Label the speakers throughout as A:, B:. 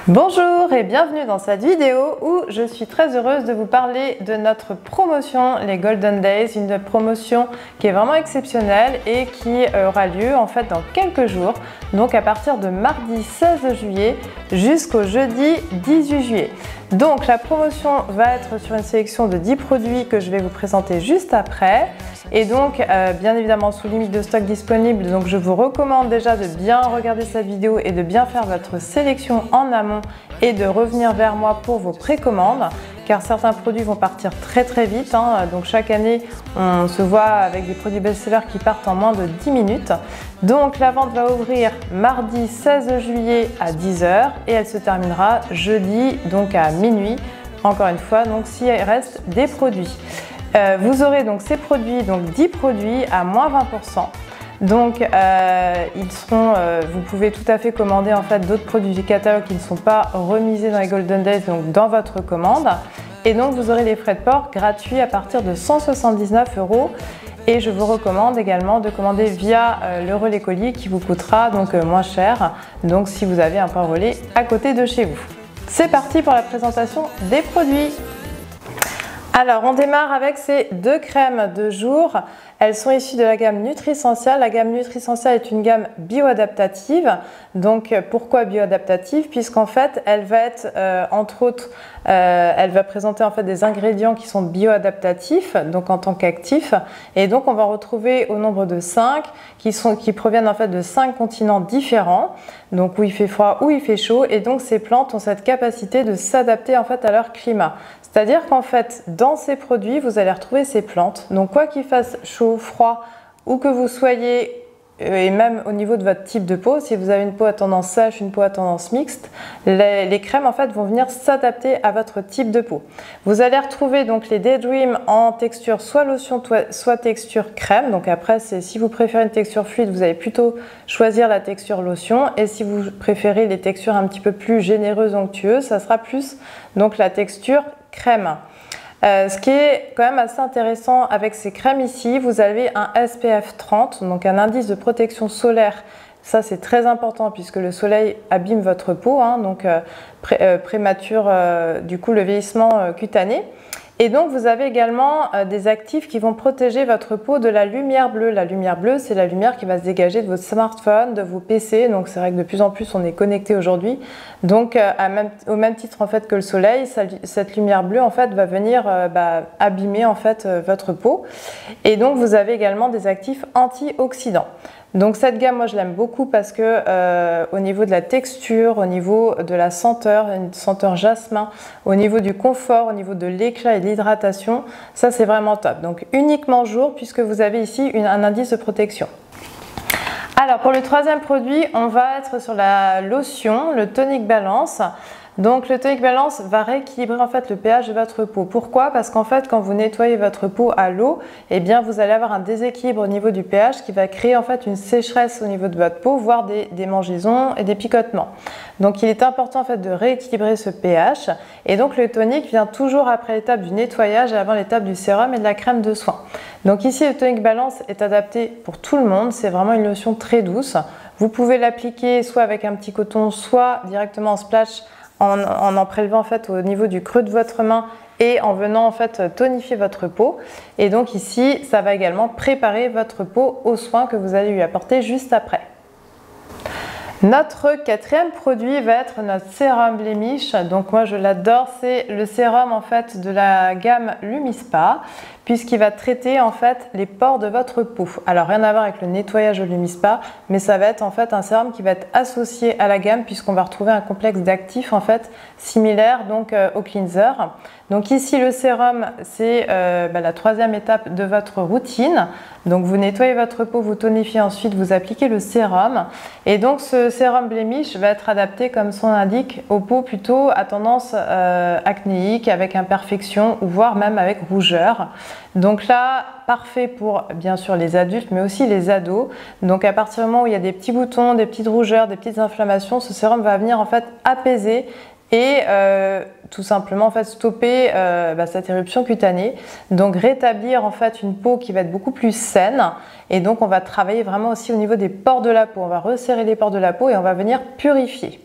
A: Bonjour et bienvenue dans cette vidéo où je suis très heureuse de vous parler de notre promotion, les Golden Days, une promotion qui est vraiment exceptionnelle et qui aura lieu en fait dans quelques jours, donc à partir de mardi 16 juillet jusqu'au jeudi 18 juillet. Donc la promotion va être sur une sélection de 10 produits que je vais vous présenter juste après. Et donc, bien évidemment, sous limite de stock disponible, donc je vous recommande déjà de bien regarder cette vidéo et de bien faire votre sélection en amont et de revenir vers moi pour vos précommandes, car certains produits vont partir très vite. Donc chaque année, on se voit avec des produits best-sellers qui partent en moins de 10 minutes. Donc la vente va ouvrir mardi 16 juillet à 10 h et elle se terminera jeudi donc à minuit, encore une fois, donc s'il reste des produits. Vous aurez donc ces produits, donc 10 produits à moins 20%. Donc vous pouvez tout à fait commander en fait d'autres produits du catalogue qui ne sont pas remisés dans les Golden Days, donc dans votre commande. Et donc vous aurez les frais de port gratuits à partir de 179 €. Et je vous recommande également de commander via le relais colis qui vous coûtera donc moins cher, donc si vous avez un point relais à côté de chez vous. C'est parti pour la présentation des produits. Alors, on démarre avec ces deux crèmes de jour. Elles sont issues de la gamme Nutrissential. La gamme Nutrissential est une gamme bioadaptative. Donc, pourquoi bioadaptative? Puisqu'en fait, elle va être, entre autres, elle va présenter en fait des ingrédients qui sont bioadaptatifs, donc en tant qu'actifs. Et donc, on va retrouver au nombre de 5 qui proviennent en fait de 5 continents différents. Donc, où il fait froid, où il fait chaud. Et donc, ces plantes ont cette capacité de s'adapter en fait à leur climat. C'est-à-dire qu'en fait, dans ces produits, vous allez retrouver ces plantes. Donc, quoi qu'il fasse chaud, froid, ou que vous soyez, et même au niveau de votre type de peau, si vous avez une peau à tendance sèche, une peau à tendance mixte, les crèmes en fait vont venir s'adapter à votre type de peau. Vous allez retrouver donc les Daydream en texture soit lotion, soit texture crème. Donc après, si vous préférez une texture fluide, vous allez plutôt choisir la texture lotion. Et si vous préférez les textures un petit peu plus généreuses, onctueuses, ça sera plus donc la texture crème. Ce qui est quand même assez intéressant avec ces crèmes ici, vous avez un SPF 30, donc un indice de protection solaire. Ça c'est très important puisque le soleil abîme votre peau, donc prémature du coup le vieillissement cutané. Et donc vous avez également des actifs qui vont protéger votre peau de la lumière bleue. La lumière bleue, c'est la lumière qui va se dégager de votre smartphone, de vos PC. Donc c'est vrai que de plus en plus on est connecté aujourd'hui. Donc au même titre en fait que le soleil, cette lumière bleue en fait va venir abîmer en fait votre peau. Et donc vous avez également des actifs antioxydants. Donc cette gamme, moi je l'aime beaucoup parce que au niveau de la texture, au niveau de la senteur, une senteur jasmin, au niveau du confort, au niveau de l'éclat et de l'hydratation, ça c'est vraiment top. Donc uniquement jour puisque vous avez ici un indice de protection. Alors pour le troisième produit, on va être sur la lotion, le Tonic Balance. Donc le Tonic Balance va rééquilibrer en fait le pH de votre peau. Pourquoi? Parce qu'en fait quand vous nettoyez votre peau à l'eau, eh bien vous allez avoir un déséquilibre au niveau du pH qui va créer en fait une sécheresse au niveau de votre peau, voire des démangeaisons et des picotements. Donc il est important en fait de rééquilibrer ce pH et donc le tonic vient toujours après l'étape du nettoyage et avant l'étape du sérum et de la crème de soin. Donc ici le Tonic Balance est adapté pour tout le monde, c'est vraiment une lotion très douce. Vous pouvez l'appliquer soit avec un petit coton, soit directement en splash en prélevant en fait au niveau du creux de votre main et en venant en fait tonifier votre peau. Et donc ici, ça va également préparer votre peau aux soins que vous allez lui apporter juste après. Notre quatrième produit va être notre sérum Blemish. Donc moi je l'adore, c'est le sérum en fait de la gamme Lumispa puisqu'il va traiter en fait les pores de votre peau. Alors rien à voir avec le nettoyage de Lumispa, mais ça va être en fait un sérum qui va être associé à la gamme puisqu'on va retrouver un complexe d'actifs en fait similaire donc au cleanser. Donc ici le sérum c'est la troisième étape de votre routine. Donc vous nettoyez votre peau, vous tonifiez ensuite, vous appliquez le sérum et donc ce sérum Blemish va être adapté comme son indique aux peaux plutôt à tendance acnéique avec imperfection ou voire même avec rougeur. Donc là, parfait pour bien sûr les adultes mais aussi les ados. Donc à partir du moment où il y a des petits boutons, des petites rougeurs, des petites inflammations, ce sérum va venir en fait apaiser et tout simplement en fait stopper cette éruption cutanée, donc rétablir en fait une peau qui va être beaucoup plus saine. Et donc on va travailler vraiment aussi au niveau des pores de la peau, on va resserrer les pores de la peau et on va venir purifier.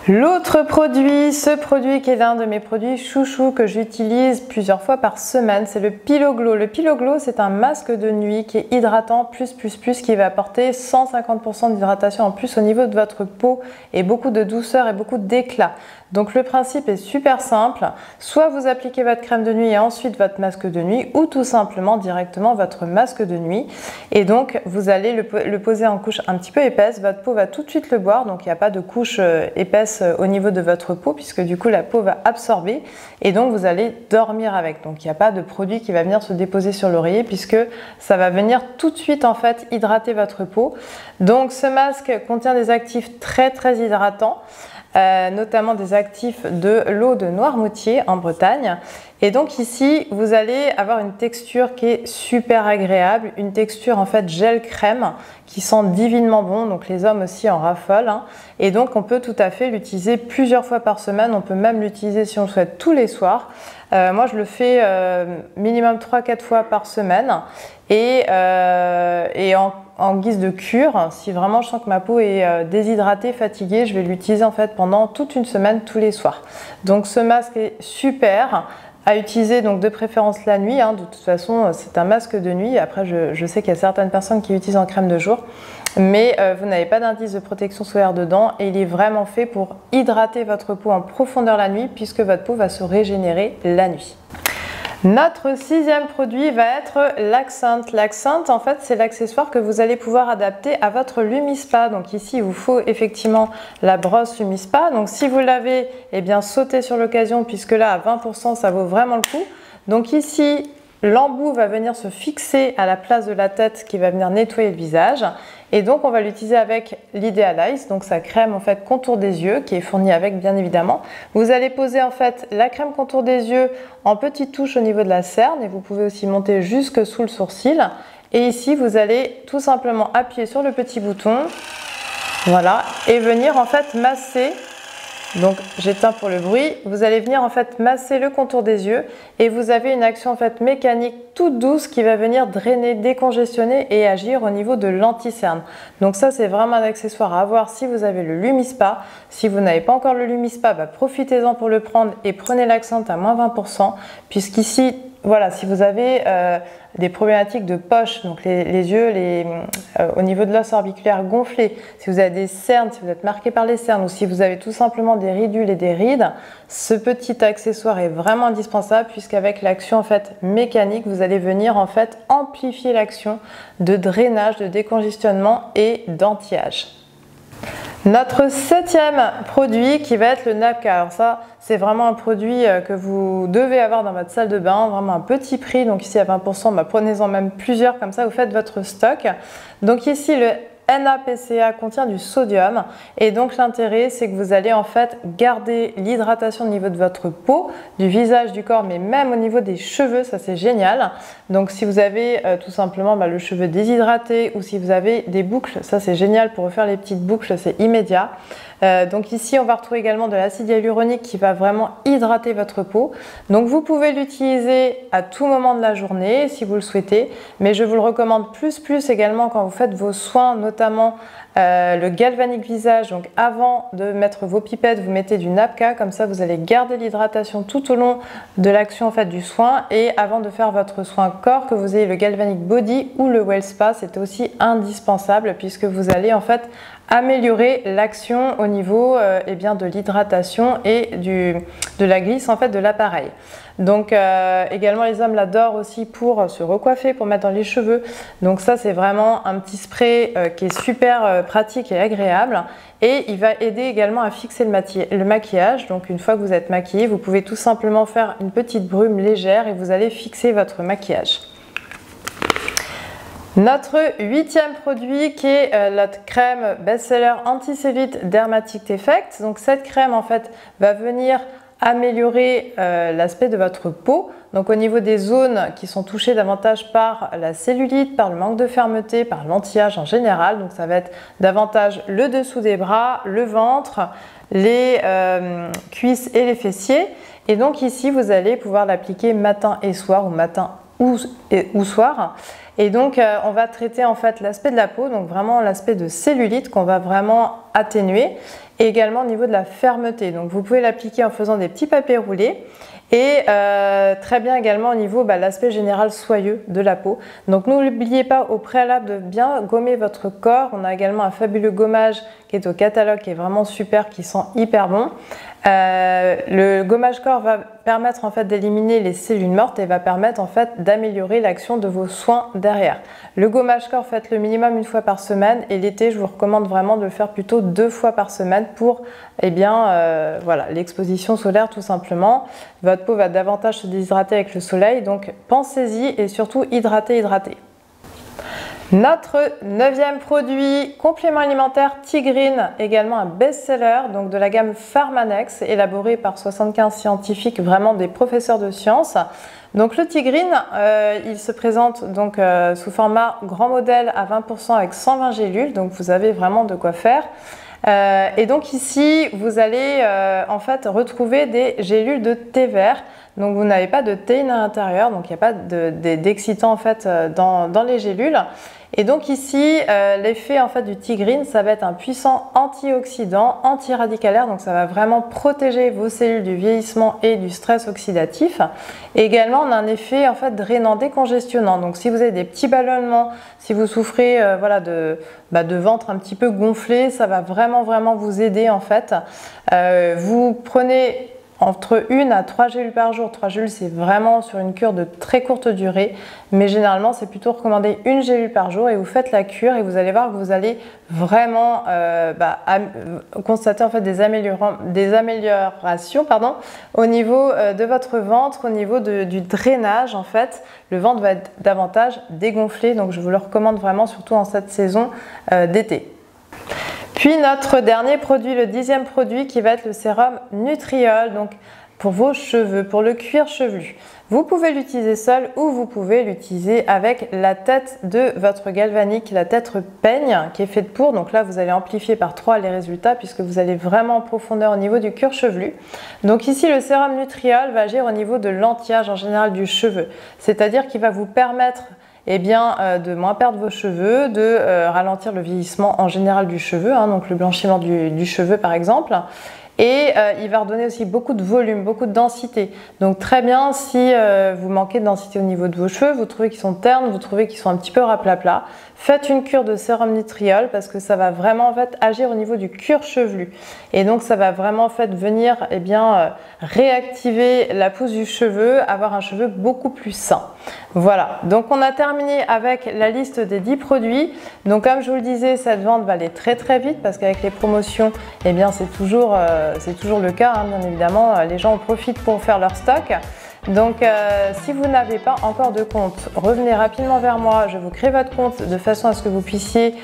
A: L'autre produit, ce produit qui est l'un de mes produits chouchous que j'utilise plusieurs fois par semaine, c'est le Pillow Glow. Le Pillow Glow, c'est un masque de nuit qui est hydratant qui va apporter 150% d'hydratation en plus au niveau de votre peau et beaucoup de douceur et beaucoup d'éclat. Donc le principe est super simple, soit vous appliquez votre crème de nuit et ensuite votre masque de nuit ou tout simplement directement votre masque de nuit et donc vous allez le poser en couche un petit peu épaisse, votre peau va tout de suite le boire, donc il n'y a pas de couche épaisse au niveau de votre peau puisque du coup la peau va absorber et donc vous allez dormir avec, donc il n'y a pas de produit qui va venir se déposer sur l'oreiller puisque ça va venir tout de suite en fait hydrater votre peau. Donc ce masque contient des actifs très hydratants, notamment des actifs de l'eau de Noirmoutier en Bretagne. Et donc ici, vous allez avoir une texture qui est super agréable, une texture en fait gel crème qui sent divinement bon, donc les hommes aussi en raffolent. Hein. Et donc on peut tout à fait l'utiliser plusieurs fois par semaine, on peut même l'utiliser si on le souhaite tous les soirs. Moi je le fais minimum 3-4 fois par semaine et en guise de cure, si vraiment je sens que ma peau est déshydratée, fatiguée, je vais l'utiliser en fait pendant toute une semaine tous les soirs. Donc ce masque est super à utiliser donc de préférence la nuit, hein. De toute façon c'est un masque de nuit, après je sais qu'il y a certaines personnes qui l'utilisent en crème de jour, mais vous n'avez pas d'indice de protection solaire dedans et il est vraiment fait pour hydrater votre peau en profondeur la nuit puisque votre peau va se régénérer la nuit. Notre 6e produit va être l'Accent. L'Accent, en fait, c'est l'accessoire que vous allez pouvoir adapter à votre Lumispa. Donc ici, il vous faut effectivement la brosse Lumispa. Donc si vous l'avez, eh bien sautez sur l'occasion puisque là, à 20%, ça vaut vraiment le coup. Donc ici, l'embout va venir se fixer à la place de la tête qui va venir nettoyer le visage. Et donc on va l'utiliser avec l'Idealize, donc sa crème en fait contour des yeux qui est fournie avec bien évidemment. Vous allez poser en fait la crème contour des yeux en petites touches au niveau de la cerne et vous pouvez aussi monter jusque sous le sourcil. Et ici vous allez tout simplement appuyer sur le petit bouton, voilà, et venir en fait masser. Donc j'éteins pour le bruit, vous allez venir en fait masser le contour des yeux et vous avez une action en fait mécanique toute douce qui va venir drainer, décongestionner et agir au niveau de l'anti-cerne. Donc ça c'est vraiment un accessoire à avoir si vous avez le Lumispa. Si vous n'avez pas encore le Lumispa, bah, profitez-en pour le prendre et prenez l'Accent à moins 20% puisqu'ici, voilà, si vous avez des problématiques de poche, donc les yeux au niveau de l'os orbiculaire gonflé, si vous avez des cernes, si vous êtes marqué par les cernes ou si vous avez tout simplement des ridules et des rides, ce petit accessoire est vraiment indispensable puisqu'avec l'action en fait mécanique, vous allez venir en fait amplifier l'action de drainage, de décongestionnement et d'anti-âge. Notre 7e produit qui va être le Napka. Alors ça, c'est vraiment un produit que vous devez avoir dans votre salle de bain, vraiment un petit prix. Donc ici à 20%, bah, prenez-en même plusieurs, comme ça vous faites votre stock. Donc ici le NAPCA contient du sodium et donc l'intérêt c'est que vous allez en fait garder l'hydratation au niveau de votre peau, du visage, du corps, mais même au niveau des cheveux, ça c'est génial. Donc si vous avez tout simplement le cheveu déshydraté ou si vous avez des boucles, ça c'est génial pour refaire les petites boucles, c'est immédiat. Donc ici on va retrouver également de l'acide hyaluronique qui va vraiment hydrater votre peau. Donc vous pouvez l'utiliser à tout moment de la journée si vous le souhaitez, mais je vous le recommande plus également quand vous faites vos soins, notamment le galvanique visage. Donc avant de mettre vos pipettes, vous mettez du Napka, comme ça vous allez garder l'hydratation tout au long de l'action en fait du soin et avant de faire votre soin corps, que vous ayez le galvanique body ou le well spa, c'est aussi indispensable puisque vous allez en fait améliorer l'action au niveau de l'hydratation et de la glisse en fait de l'appareil. Donc également les hommes l'adorent aussi pour se recoiffer, pour mettre dans les cheveux. Donc ça c'est vraiment un petit spray qui est super pratique et agréable et il va aider également à fixer le maquillage. Donc une fois que vous êtes maquillé, vous pouvez tout simplement faire une petite brume légère et vous allez fixer votre maquillage. Notre 8e produit qui est notre crème best-seller anti-cellulite Dermatic Effect. Donc cette crème en fait va venir améliorer l'aspect de votre peau. Donc au niveau des zones qui sont touchées davantage par la cellulite, par le manque de fermeté, par l'anti-âge en général. Donc ça va être davantage le dessous des bras, le ventre, les cuisses et les fessiers. Et donc ici vous allez pouvoir l'appliquer matin et soir ou matin ou soir. Et donc on va traiter en fait l'aspect de la peau, donc vraiment l'aspect de cellulite qu'on va vraiment atténuer. et également au niveau de la fermeté. Donc vous pouvez l'appliquer en faisant des petits papiers roulés. Et très bien également au niveau de l'aspect général soyeux de la peau. Donc n'oubliez pas au préalable de bien gommer votre corps. On a également un fabuleux gommage qui est au catalogue, qui est vraiment super, qui sent hyper bon. Le gommage corps va permettre en fait d'éliminer les cellules mortes et va permettre en fait d'améliorer l'action de vos soins derrière. Le gommage corps, faites-le minimum une fois par semaine et l'été, je vous recommande vraiment de le faire plutôt 2 fois par semaine pour voilà, l'exposition solaire tout simplement. Votre peau va davantage se déshydrater avec le soleil, donc pensez-y et surtout hydratez. Notre 9e produit, complément alimentaire T-Green, également un best-seller, donc de la gamme Pharmanex, élaboré par 75 scientifiques, vraiment des professeurs de sciences. Donc le T-Green, il se présente donc sous format grand modèle à 20% avec 120 gélules, donc vous avez vraiment de quoi faire. Et donc ici, vous allez en fait retrouver des gélules de thé vert. Donc vous n'avez pas de théine à l'intérieur, donc il n'y a pas d'excitant en fait dans les gélules. Et donc ici, l'effet en fait du T-Green, ça va être un puissant antioxydant, antiradicalaire, donc ça va vraiment protéger vos cellules du vieillissement et du stress oxydatif. Et également, on a un effet en fait drainant, décongestionnant. Donc si vous avez des petits ballonnements, si vous souffrez voilà, de ventre un petit peu gonflé, ça va vraiment vous aider en fait. Vous prenez entre 1 à 3 gélules par jour. 3 gélules, c'est vraiment sur une cure de très courte durée, mais généralement, c'est plutôt recommandé 1 gélule par jour et vous faites la cure et vous allez voir que vous allez vraiment constater en fait des améliorations au niveau de votre ventre, au niveau du drainage en fait. Le ventre va être davantage dégonflé, donc je vous le recommande vraiment, surtout en cette saison d'été. Puis notre dernier produit, le 10e produit qui va être le sérum Nutriol, donc pour vos cheveux, pour le cuir chevelu. Vous pouvez l'utiliser seul ou vous pouvez l'utiliser avec la tête de votre galvanique, la tête peigne qui est faite pour. Donc là, vous allez amplifier par 3 les résultats puisque vous allez vraiment en profondeur au niveau du cuir chevelu. Donc ici, le sérum Nutriol va agir au niveau de l'anti-âge en général du cheveu. C'est-à-dire qu'il va vous permettre de moins perdre vos cheveux, de ralentir le vieillissement en général du cheveu, donc le blanchiment du cheveu par exemple. Et il va redonner aussi beaucoup de volume, beaucoup de densité. Donc très bien si vous manquez de densité au niveau de vos cheveux, vous trouvez qu'ils sont ternes, vous trouvez qu'ils sont un petit peu raplapla, faites une cure de sérum Nutriol parce que ça va vraiment en fait agir au niveau du cuir chevelu. Et donc ça va vraiment en fait venir réactiver la pousse du cheveu, avoir un cheveu beaucoup plus sain. Voilà, donc on a terminé avec la liste des 10 produits. Donc comme je vous le disais, cette vente va aller très vite parce qu'avec les promotions, c'est toujours le cas, bien évidemment. Les gens en profitent pour faire leur stock. Donc si vous n'avez pas encore de compte, revenez rapidement vers moi, je vous crée votre compte de façon à ce que vous puissiez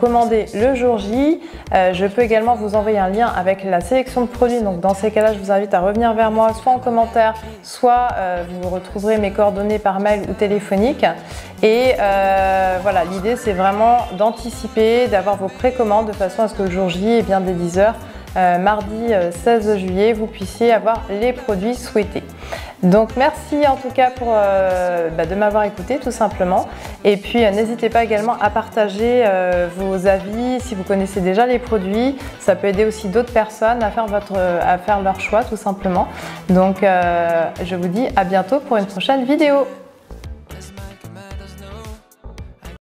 A: commander le jour J. Je peux également vous envoyer un lien avec la sélection de produits, donc dans ces cas-là je vous invite à revenir vers moi soit en commentaire, soit vous retrouverez mes coordonnées par mail ou téléphonique. Et voilà, l'idée c'est vraiment d'anticiper, d'avoir vos précommandes de façon à ce que le jour J, dès 10 h, mardi 16 juillet, vous puissiez avoir les produits souhaités. Donc merci en tout cas de m'avoir écouté tout simplement. Et puis n'hésitez pas également à partager vos avis si vous connaissez déjà les produits. Ça peut aider aussi d'autres personnes à faire leur choix tout simplement. Donc je vous dis à bientôt pour une prochaine vidéo.